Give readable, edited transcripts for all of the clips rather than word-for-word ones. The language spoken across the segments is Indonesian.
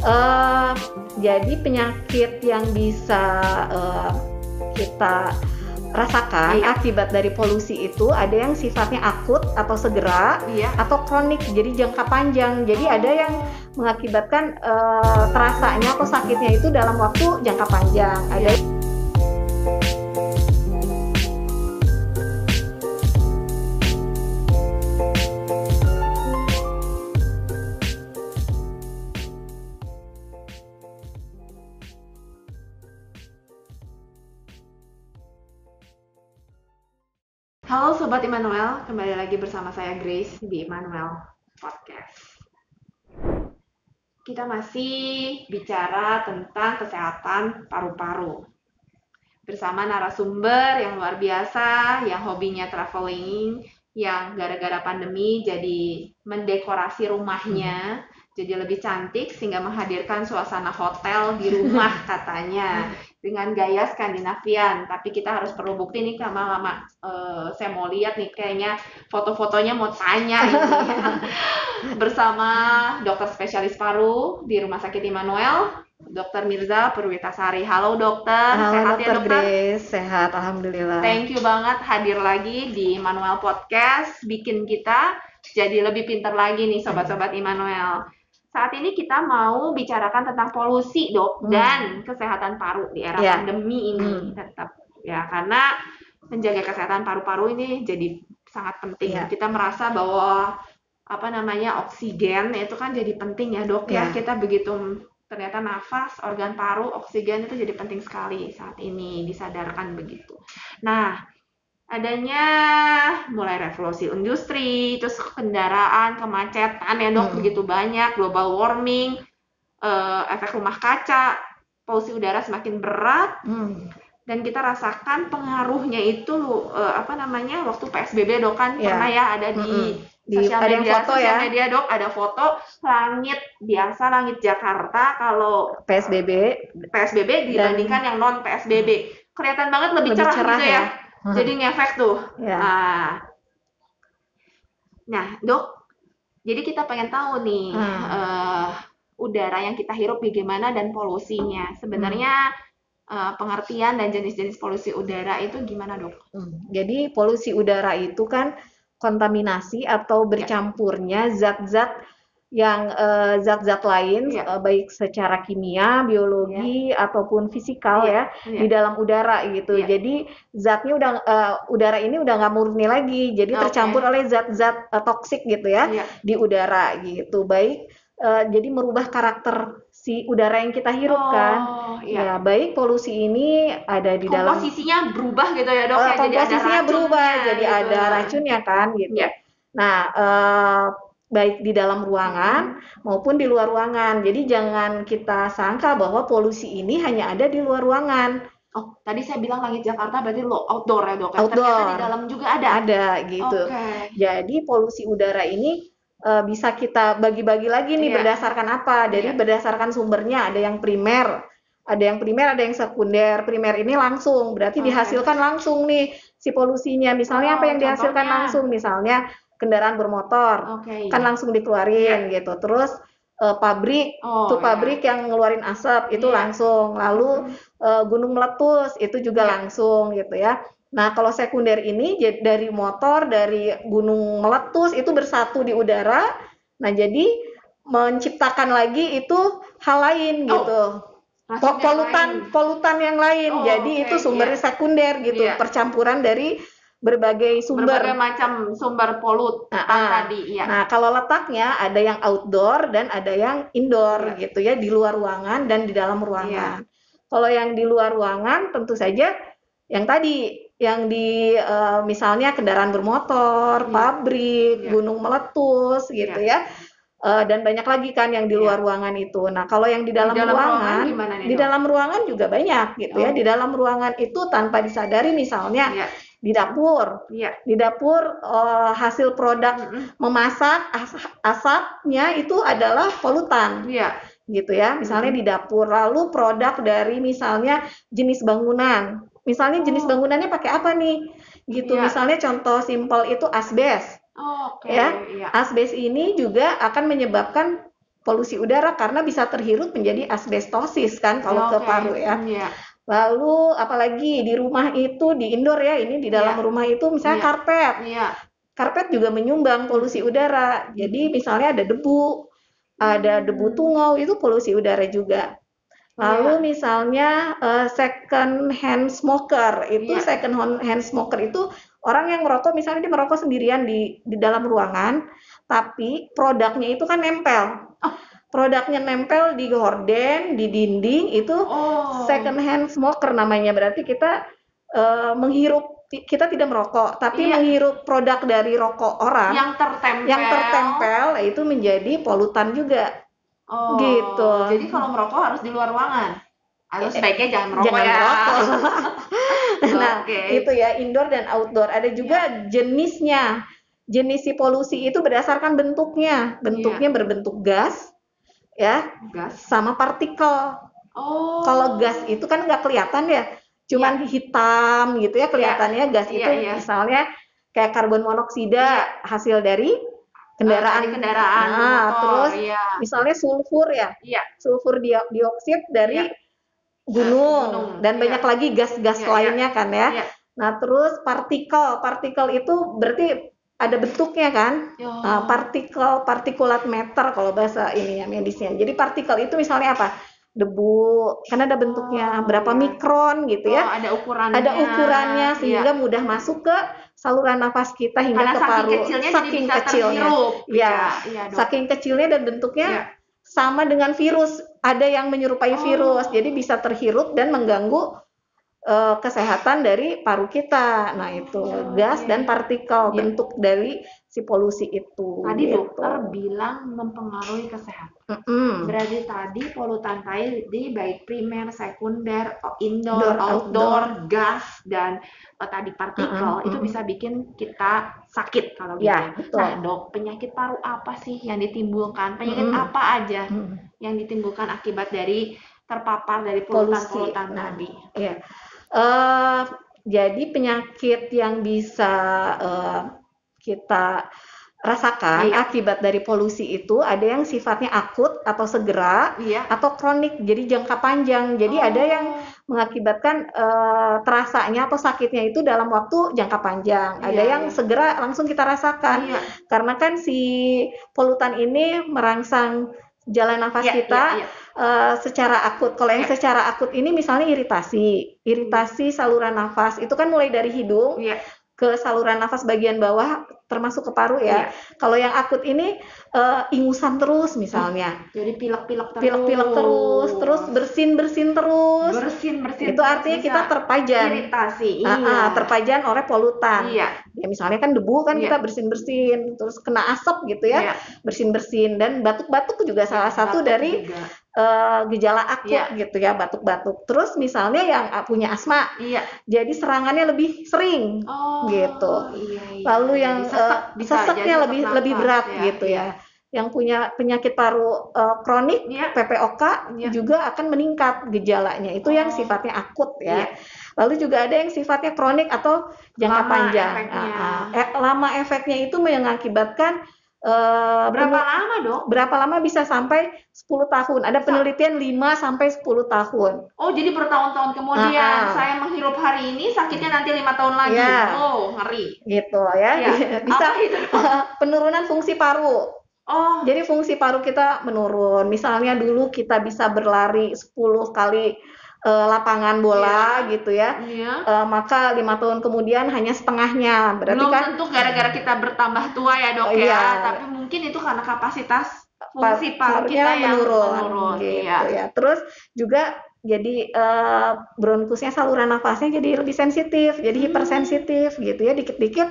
Eh, jadi penyakit yang bisa kita rasakan akibat dari polusi itu ada yang sifatnya akut atau segera, atau kronik, jadi jangka panjang. Jadi ada yang mengakibatkan terasanya atau sakitnya itu dalam waktu jangka panjang. Ada Halo Sobat Immanuel, kembali lagi bersama saya Grace di Immanuel Podcast. Kita masih bicara tentang kesehatan paru-paru bersama narasumber yang luar biasa, yang hobinya traveling, yang gara-gara pandemi jadi mendekorasi rumahnya jadi lebih cantik sehingga menghadirkan suasana hotel di rumah katanya dengan gaya Skandinavian. Tapi kita harus perlu bukti nih, lama-lama saya mau lihat nih, kayaknya foto-fotonya mau tanya ini. Bersama dokter spesialis paru di Rumah Sakit Immanuel, Dr. Mirza Purwitasari. Halo dokter, Halo, sehat dokter ya dokter? Grace, sehat alhamdulillah. Thank you banget hadir lagi di Immanuel Podcast, bikin kita jadi lebih pintar lagi nih sobat-sobat Immanuel. Saat ini kita mau bicarakan tentang polusi dok dan kesehatan paru di era pandemi ini tetap ya, karena menjaga kesehatan paru-paru ini jadi sangat penting. Kita merasa bahwa oksigen itu kan jadi penting ya dok ya. Kita begitu ternyata nafas, organ paru, oksigen itu jadi penting sekali saat ini, disadarkan begitu. Nah, adanya mulai revolusi industri, terus kendaraan, kemacetan ya dok, begitu banyak, global warming, efek rumah kaca, polusi udara semakin berat, dan kita rasakan pengaruhnya itu waktu PSBB dok kan pernah ya ada di sosial media dok, ada foto langit biasa, langit Jakarta kalau PSBB dibandingkan yang non PSBB kelihatan banget lebih cerah gitu ya. Jadi ngefek tuh. Nah dok, jadi kita pengen tahu nih udara yang kita hirup bagaimana dan polusinya. Sebenarnya pengertian dan jenis-jenis polusi udara itu gimana dok? Jadi polusi udara itu kan kontaminasi atau bercampurnya zat-zat yang zat-zat lain baik secara kimia, biologi ataupun fisikal di dalam udara gitu. Jadi zatnya udara ini udah nggak murni lagi, jadi tercampur oleh zat-zat toksik gitu ya di udara gitu. Baik jadi merubah karakter si udara yang kita hirup kan. Ya, baik polusi ini ada di dalam komposisinya berubah gitu ya dok ya. Komposisinya berubah jadi ada racunnya kan gitu. Nah, baik di dalam ruangan maupun di luar ruangan. Jadi jangan kita sangka bahwa polusi ini hanya ada di luar ruangan. Oh, tadi saya bilang langit Jakarta berarti outdoor ya dok? Outdoor. Ternyata di dalam juga ada? Ada gitu. Jadi polusi udara ini bisa kita bagi-bagi lagi nih berdasarkan apa? Dari berdasarkan sumbernya, ada yang primer, ada yang sekunder. Primer ini langsung, berarti dihasilkan langsung nih si polusinya. Misalnya apa yang dihasilkan langsung? Misalnya kendaraan bermotor, kan langsung dikeluarin gitu. Terus pabrik, pabrik yang ngeluarin asap itu langsung. Lalu gunung meletus itu juga langsung gitu ya. Nah, kalau sekunder ini dari motor, dari gunung meletus itu bersatu di udara. Nah, jadi menciptakan lagi itu hal lain gitu. Polutan yang lain. Jadi itu sumbernya sekunder gitu, percampuran dari berbagai berbagai macam sumber tadi. Nah, kalau letaknya ada yang outdoor dan ada yang indoor gitu ya, di luar ruangan dan di dalam ruangan. Kalau yang di luar ruangan tentu saja yang tadi, yang di misalnya kendaraan bermotor, pabrik, gunung meletus gitu ya. Dan banyak lagi kan yang di luar ruangan itu. Nah, kalau yang di dalam ruangan di dalam ruangan juga banyak gitu ya. Di dalam ruangan itu tanpa disadari misalnya di dapur, hasil produk memasak, asapnya itu adalah polutan, gitu ya. Misalnya di dapur, lalu produk dari misalnya jenis bangunan, misalnya jenis bangunannya pakai apa nih, gitu. Misalnya contoh simpel itu asbes, asbes ini juga akan menyebabkan polusi udara karena bisa terhirup menjadi asbestosis kan kalau ke Oke. paru ya. Iya. Lalu apalagi di rumah itu, di indoor ya, ini di dalam Iya. rumah itu misalnya Iya. karpet. Iya. Karpet juga menyumbang polusi udara. Jadi misalnya ada debu tungau, itu polusi udara juga. Lalu misalnya second hand smoker, itu Iya. second hand smoker itu orang yang merokok, misalnya dia merokok sendirian di dalam ruangan, tapi produknya itu kan nempel. Produknya nempel di gorden, di dinding, itu second hand smoker namanya. Berarti kita menghirup, kita tidak merokok, tapi Iya. menghirup produk dari rokok orang Yang tertempel, itu menjadi polutan juga. Gitu. Jadi kalau merokok harus di luar ruangan. Atau sebaiknya jangan merokok Jangan ya. merokok. Nah, Oke. itu ya, indoor dan outdoor. Ada juga jenisnya. Jenis si polusi itu berdasarkan bentuknya. Bentuknya berbentuk gas, ya, Gas. sama partikel. Kalau gas itu kan nggak kelihatan ya, cuman hitam gitu ya kelihatannya. Gas itu misalnya kayak karbon monoksida, hasil dari kendaraan, motor, terus misalnya sulfur ya, sulfur dioksid dari gunung, dan banyak lagi gas-gas lainnya kan ya. Nah, terus partikel itu berarti ada bentuknya kan. Partikulat meter kalau bahasa ini ya medisnya. Jadi partikel itu misalnya apa? Debu, kan ada bentuknya berapa mikron gitu ya. Ada ukurannya. Ada ukurannya sehingga mudah masuk ke saluran nafas kita hingga ke paru. Saking kecilnya. Saking kecilnya dan bentuknya sama dengan virus. Ada yang menyerupai virus. Jadi bisa terhirup dan mengganggu kesehatan dari paru kita. Nah, itu gas dan partikel bentuk dari si polusi itu. Tadi dokter bilang mempengaruhi kesehatan. Berarti tadi polutan tadi baik primer, sekunder, indoor, outdoor, gas, dan tadi partikel itu bisa bikin kita sakit kalau gitu. Nah, dok, penyakit paru apa sih yang ditimbulkan? Penyakit apa aja yang ditimbulkan akibat dari terpapar dari polutan tadi? Iya. Jadi penyakit yang bisa kita rasakan akibat dari polusi itu ada yang sifatnya akut atau segera, atau kronik, jadi jangka panjang. Jadi ada yang mengakibatkan terasanya atau sakitnya itu dalam waktu jangka panjang. Ada yang segera langsung kita rasakan. Karena kan si polutan ini merangsang jalan nafas kita secara akut. Kalau yang secara akut ini misalnya iritasi saluran nafas, itu kan mulai dari hidung ke saluran nafas bagian bawah termasuk ke paru ya. Kalau yang akut ini ingusan terus misalnya. Jadi pilek-pilek terus, bersin terus. Itu artinya kita terpajan. Iritasi. Terpajan oleh polutan. Ya misalnya kan debu kan kita bersin, terus kena asap gitu ya. Bersin, dan batuk-batuk juga salah satu dari gejala akut gitu ya, batuk-batuk. Terus misalnya yang punya asma, jadi serangannya lebih sering gitu. Lalu yang seseknya lebih berat gitu ya. Yang punya penyakit paru kronik, PPOK juga akan meningkat gejalanya. Itu yang sifatnya akut ya. Lalu juga ada yang sifatnya kronik atau jangka panjang. Lama efeknya itu mengakibatkan berapa lama, Dok? Berapa lama bisa sampai 10 tahun. Ada penelitian 5 sampai 10 tahun. Oh, jadi bertahun-tahun kemudian saya menghirup hari ini, sakitnya nanti 5 tahun lagi. Oh, ngeri. Gitu ya. Bisa penurunan fungsi paru. Jadi fungsi paru kita menurun. Misalnya dulu kita bisa berlari 10 kali lapangan bola gitu ya, maka 5 tahun kemudian hanya setengahnya. Berarti belum kan tentu gara-gara kita bertambah tua ya, Dok ya, tapi mungkin itu karena kapasitas fungsi paru kita yang menurun gitu ya. Terus juga jadi bronkusnya, saluran nafasnya jadi lebih sensitif, jadi hipersensitif gitu ya, dikit-dikit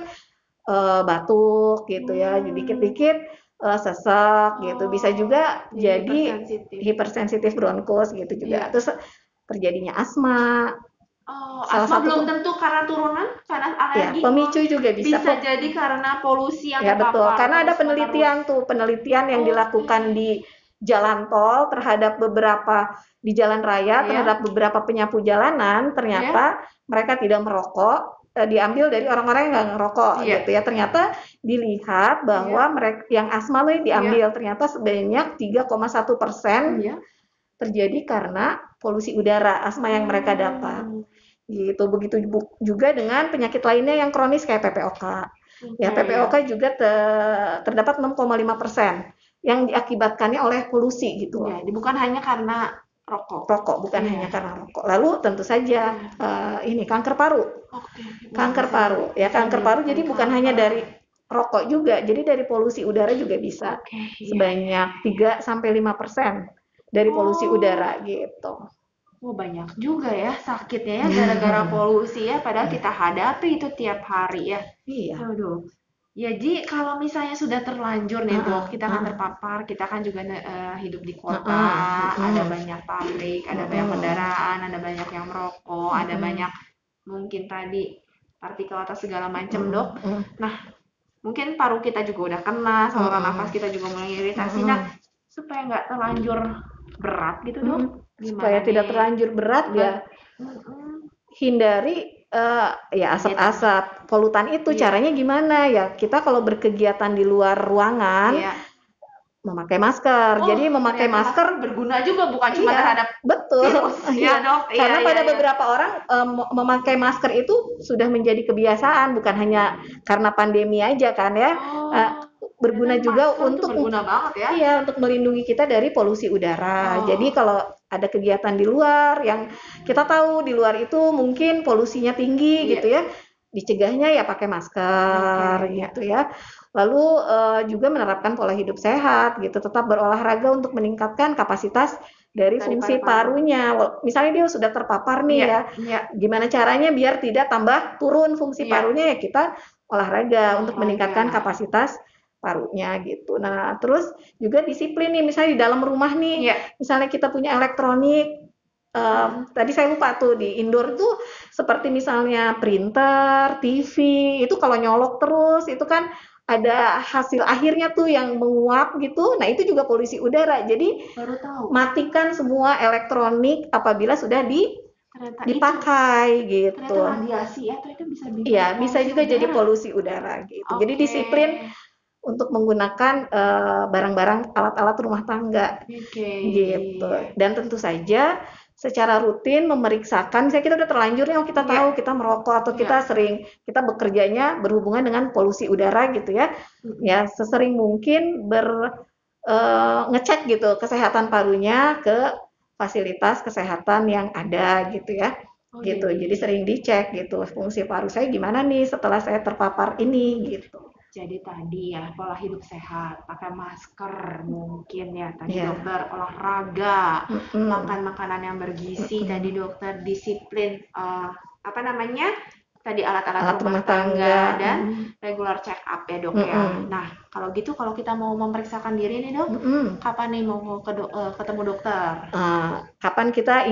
batuk gitu ya, dikit-dikit sesak gitu, bisa juga jadi hipersensitif bronkus gitu juga. Terus terjadinya asma. Asma belum tentu karena turunan, karena alergi. Pemicu juga bisa jadi karena polusi yang terpapar. Betul. Karena ada penelitian yang dilakukan di jalan tol terhadap beberapa di jalan raya terhadap beberapa penyapu jalanan, ternyata mereka tidak merokok, diambil dari orang-orang yang nggak ngerokok Iya. gitu ya. Ternyata dilihat bahwa mereka yang asma nih diambil ternyata sebanyak 3,1% terjadi karena polusi udara asma yang mereka dapat. Gitu. Begitu juga dengan penyakit lainnya yang kronis kayak PPOK. Ya, PPOK juga terdapat 6,5% yang diakibatkannya oleh polusi gitu. Jadi bukan hanya karena rokok. Bukan hanya karena rokok. Lalu tentu saja ini kanker paru. Kanker paru. Ya, kanker paru jadi bukan hanya dari rokok juga. Jadi dari polusi udara juga bisa. Sebanyak 3-5% dari polusi udara gitu. Banyak juga ya sakitnya ya gara-gara polusi ya, padahal kita hadapi itu tiap hari ya. Iya. Aduh. Ya Ji, kalau misalnya sudah terlanjur nih Dok, kita kan terpapar, kita kan juga hidup di kota, ada banyak pabrik, ada banyak kendaraan, ada banyak yang merokok, ada banyak mungkin tadi partikel atau segala macam Dok. Nah, mungkin paru kita juga udah kena, saluran nafas kita juga mulai iritasi. Nah, supaya nggak terlanjur berat gitu Dok, supaya tidak terlanjur berat ya hindari ya asap-asap polutan itu. Caranya gimana ya, kita kalau berkegiatan di luar ruangan memakai masker. Jadi memakai masker berguna juga, bukan cuma terhadap virus. Ya Dok. Karena pada beberapa orang memakai masker itu sudah menjadi kebiasaan, bukan hanya karena pandemi aja kan ya. Berguna juga untuk berguna banget ya. Iya, untuk melindungi kita dari polusi udara. Jadi kalau ada kegiatan di luar yang kita tahu di luar itu mungkin polusinya tinggi gitu ya, dicegahnya ya pakai masker gitu ya. Lalu juga menerapkan pola hidup sehat gitu, tetap berolahraga untuk meningkatkan kapasitas dari fungsi parunya. Misalnya dia sudah terpapar nih gimana caranya biar tidak tambah turun fungsi parunya, ya kita olahraga untuk meningkatkan kapasitas parunya gitu. Nah, terus juga disiplin nih, misalnya di dalam rumah nih, misalnya kita punya elektronik, tadi saya lupa tuh di indoor itu seperti misalnya printer, TV, itu kalau nyolok terus itu kan ada hasil akhirnya tuh yang menguap gitu. Nah, itu juga polusi udara. Jadi matikan semua elektronik apabila sudah dipakai gitu. Ternyata radiasi atau itu bisa bisa juga jadi polusi udara gitu. Jadi disiplin untuk menggunakan barang-barang alat-alat rumah tangga gitu. Dan tentu saja secara rutin memeriksakan, misalnya kita udah terlanjur nih, kita tahu kita merokok atau kita kita bekerjanya berhubungan dengan polusi udara gitu ya. Ya sesering mungkin ngecek gitu kesehatan parunya ke fasilitas kesehatan yang ada gitu ya. Gitu. Jadi sering dicek gitu fungsi paru saya gimana nih setelah saya terpapar ini gitu. Jadi tadi ya pola hidup sehat, pakai masker mungkin ya tadi dokter, olahraga, makan makanan yang bergizi tadi dokter, disiplin tadi alat-alat rumah tangga dan regular check up ya dok ya. Nah kalau gitu kalau kita mau memeriksakan diri nih dok, kapan nih mau ketemu dokter? Kapan kita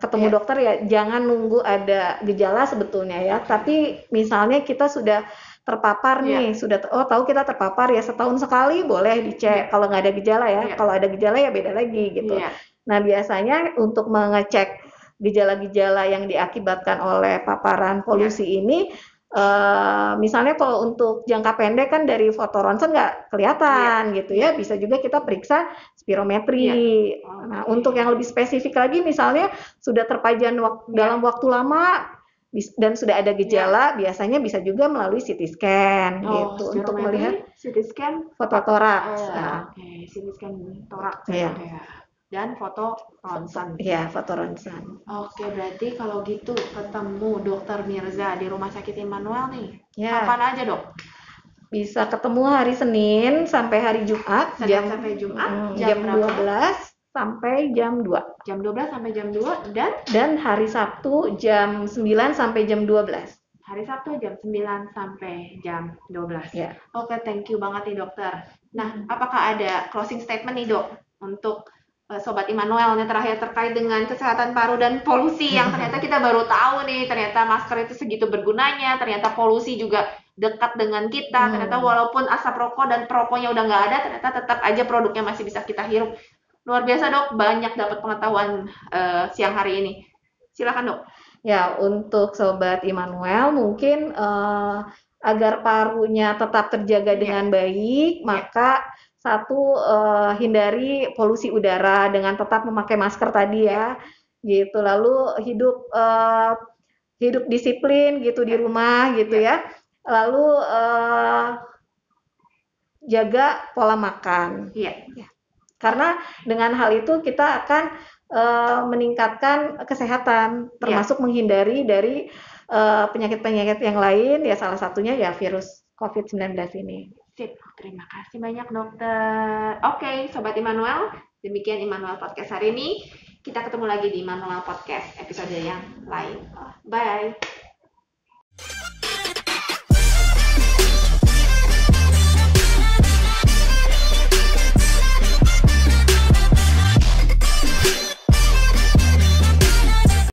ketemu dokter ya, jangan nunggu ada gejala sebetulnya ya. Tapi misalnya kita sudah terpapar nih, sudah tahu kita terpapar ya, setahun sekali boleh dicek kalau nggak ada gejala ya. Kalau ada gejala ya beda lagi gitu. Nah biasanya untuk mengecek gejala-gejala yang diakibatkan oleh paparan polusi ini, misalnya kalau untuk jangka pendek kan dari foto ronsen nggak kelihatan gitu ya, bisa juga kita periksa spirometri. Nah untuk yang lebih spesifik lagi misalnya sudah terpajan dalam waktu lama dan sudah ada gejala, biasanya bisa juga melalui CT scan gitu untuk melihat CT scan foto toraks. CT scan toraks dan foto ronsen. Iya, foto ronsen. Oke, berarti kalau gitu ketemu Dokter Mirza di Rumah Sakit Immanuel nih. Kapan aja dok? Bisa ketemu hari Senin sampai hari Jumat, jam sampai Jumat jam 12 sampai jam 2. Jam 12 sampai jam 2 dan hari Sabtu jam 9 sampai jam 12. Hari Sabtu jam 9 sampai jam 12. Oke, thank you banget nih dokter. Nah, apakah ada closing statement nih dok untuk Sobat Immanuel nih terakhir terkait dengan kesehatan paru dan polusi yang ternyata kita baru tahu nih, ternyata masker itu segitu bergunanya, ternyata polusi juga dekat dengan kita, ternyata walaupun asap rokok dan perokoknya udah nggak ada, ternyata tetap aja produknya masih bisa kita hirup. Luar biasa dok, banyak dapat pengetahuan siang hari ini. Silakan dok. Ya, untuk Sobat Immanuel mungkin agar parunya tetap terjaga dengan baik, maka satu hindari polusi udara dengan tetap memakai masker tadi ya, gitu. Lalu hidup disiplin gitu di rumah gitu ya. Lalu jaga pola makan. Iya. Karena dengan hal itu kita akan meningkatkan kesehatan, termasuk menghindari dari penyakit-penyakit yang lain, ya salah satunya ya virus COVID-19 ini. Sip, terima kasih banyak dokter. Oke, Sobat Immanuel, demikian Immanuel Podcast hari ini. Kita ketemu lagi di Immanuel Podcast episode yang lain. Bye.